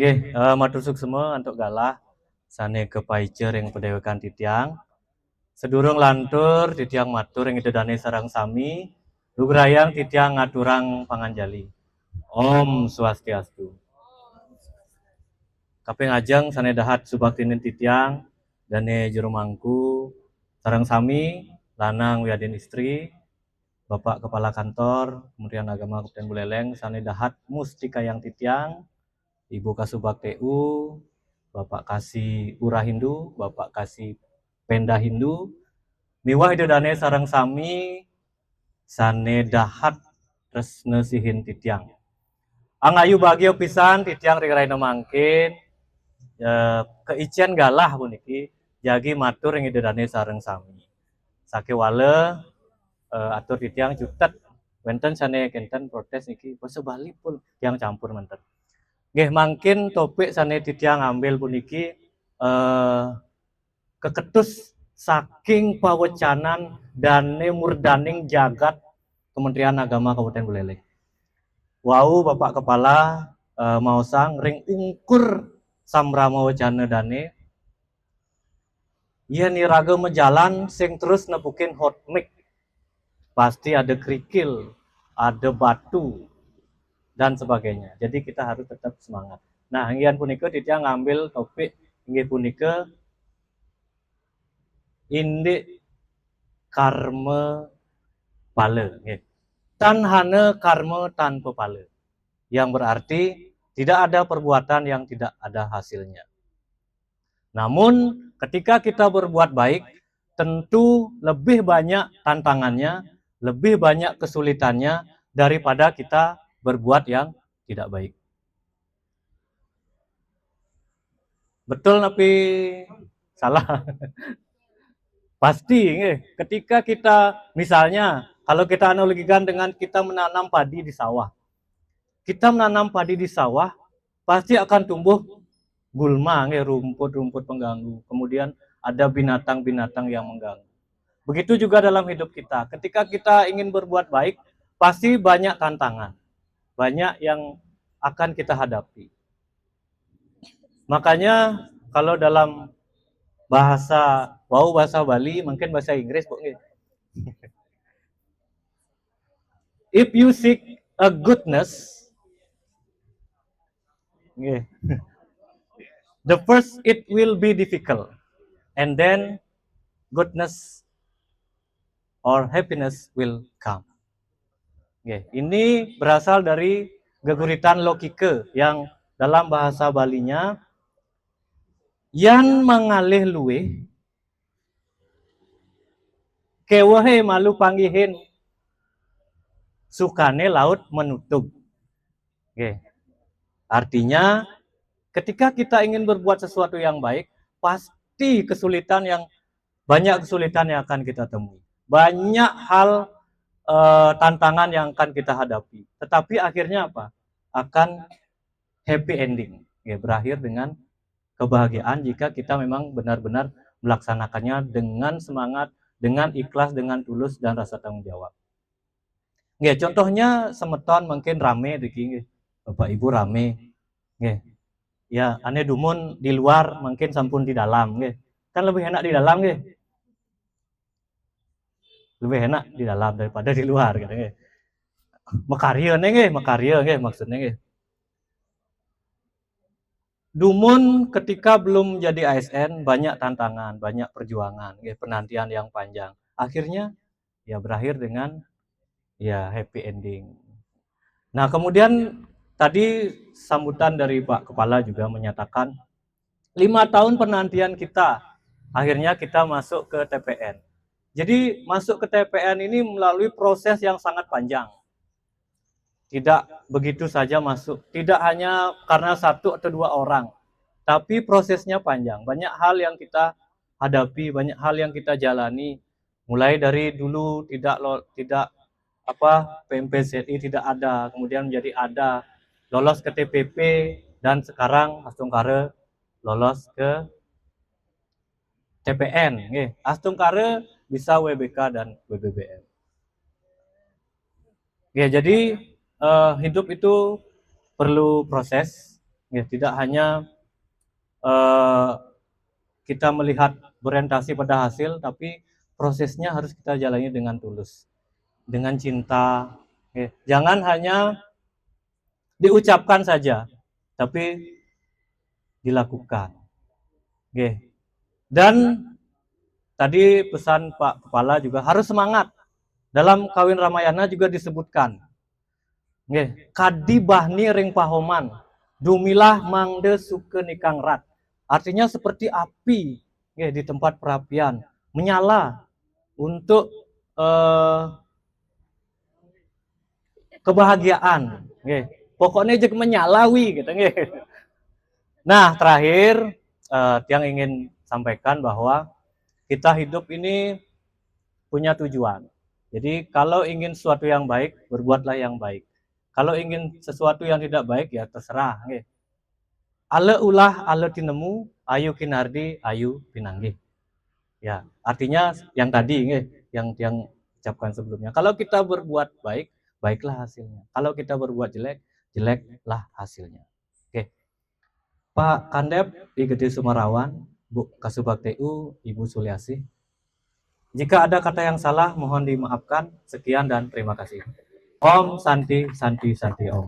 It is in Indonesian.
Nggih, matur suksema untuk galah sane kepaicer yang pedewekan titiang. Sedurung lantur titiang matur yang idedane sarang sami, lugrayang titiang ngaturang panganjali. Om Swastiastu. Kaping ajeng sane dahat subaktinin titiang dane juru mangku sarang sami lanang wiadin istri, Bapak Kepala Kantor Kementerian Agama Kabupaten Buleleng sane dahat mustika yang titiang, Ibu Kasubag TU, Bapak Kasih Ura Hindu, Bapak Kasih Penda Hindu, miwah idedane sarang sami sane dahat resne sihin titiang. Angayu bagio pisan titiang rigaraina mangkin keician galah puniki jagi matur yang idedane sareng sami. Sake wale atur titiang jutet wenten sane kenten protes niki basa Bali pun yang campur menten. Nggih mangkin topik sane titiang ambil puniki keketus saking pawecanan dane murdaning jagat Kementerian Agama Kabupaten Buleleng. Wau Bapak Kepala maosang ring ungkur samrama wacana dane iya niraga mejalan sing terus nepukin hot mic. Pasti ada kerikil, ada batu dan sebagainya. Jadi kita harus tetap semangat. Nah, ingin punika titiang ngambil topik inggih punika indik karma pale. Tan hana karma tanpa pale. Yang berarti tidak ada perbuatan yang tidak ada hasilnya. Namun ketika kita berbuat baik, tentu lebih banyak tantangannya, lebih banyak kesulitannya daripada kita berbuat yang tidak baik. Betul tapi salah? Pasti, ketika kita misalnya kalau kita analogikan dengan kita menanam padi di sawah. Kita menanam padi di sawah pasti akan tumbuh gulma, rumput-rumput pengganggu. Kemudian ada binatang-binatang yang mengganggu. Begitu juga dalam hidup kita. Ketika kita ingin berbuat baik, pasti banyak tantangan. Banyak yang akan kita hadapi. Makanya kalau dalam bahasa Bali, mungkin bahasa Inggris, if you seek a goodness, the first it will be difficult, and then goodness or happiness will come. Ini berasal dari geguritan logike yang dalam bahasa Balinya yan mengalih luwe kewahe malu panggihin sukane laut menutup. Artinya ketika kita ingin berbuat sesuatu yang baik, pasti banyak kesulitan yang akan kita temui. Banyak hal tantangan yang akan kita hadapi. Tetapi akhirnya apa? Akan happy ending. Berakhir dengan kebahagiaan jika kita memang benar-benar melaksanakannya dengan semangat, dengan ikhlas, dengan tulus dan rasa tanggung jawab. Contohnya semeton mungkin rame diki, Bapak Ibu rame. Ya, ane dumun di luar mungkin sampun di dalam, kan lebih enak di dalam, lebih enak di dalam daripada di luar, gitu. Makarya maksudnya. Dumun ketika belum jadi ASN banyak tantangan, banyak perjuangan, penantian yang panjang. Akhirnya ya berakhir dengan ya happy ending. Nah, kemudian tadi sambutan dari Pak Kepala juga menyatakan 5 tahun penantian kita, akhirnya kita masuk ke TPN. Jadi masuk ke TPN ini melalui proses yang sangat panjang. Tidak begitu saja masuk, tidak hanya karena 1 atau 2 orang, tapi prosesnya panjang. Banyak hal yang kita hadapi, banyak hal yang kita jalani. Mulai dari dulu tidak PMPZI tidak ada, kemudian menjadi ada, lolos ke TPP, dan sekarang Astungkare lolos ke TPN. Astungkare bisa WBK dan WBBM. Jadi hidup itu perlu proses. Ya, tidak hanya kita melihat berorientasi pada hasil, tapi prosesnya harus kita jalani dengan tulus, dengan cinta. Ya. Jangan hanya diucapkan saja, tapi dilakukan. Oke. Dan tadi pesan Pak Kepala juga harus semangat. Dalam Kawin Ramayana juga disebutkan, kadi bahni ring pahoman, dumilah mangde suke nikang rat. Artinya seperti api di tempat perapian, menyala untuk kebahagiaan. Pokoknya juga menyalawi gitu. Nah, terakhir yang ingin sampaikan bahwa kita hidup ini punya tujuan. Jadi kalau ingin sesuatu yang baik, berbuatlah yang baik. Kalau ingin sesuatu yang tidak baik, ya terserah. Ale ulah, ale tinemu, ayu kinardi, ayu pinanggih. Ya, artinya yang tadi, yang ucapkan sebelumnya. Kalau kita berbuat baik, baiklah hasilnya. Kalau kita berbuat jelek, jeleklah hasilnya. Oke. Pak Kandep di Gede Sumarawan, Bu Kasubag TU, Ibu Suliasih. Jika ada kata yang salah, mohon dimaafkan. Sekian dan terima kasih. Om Santi Santi Santi Om.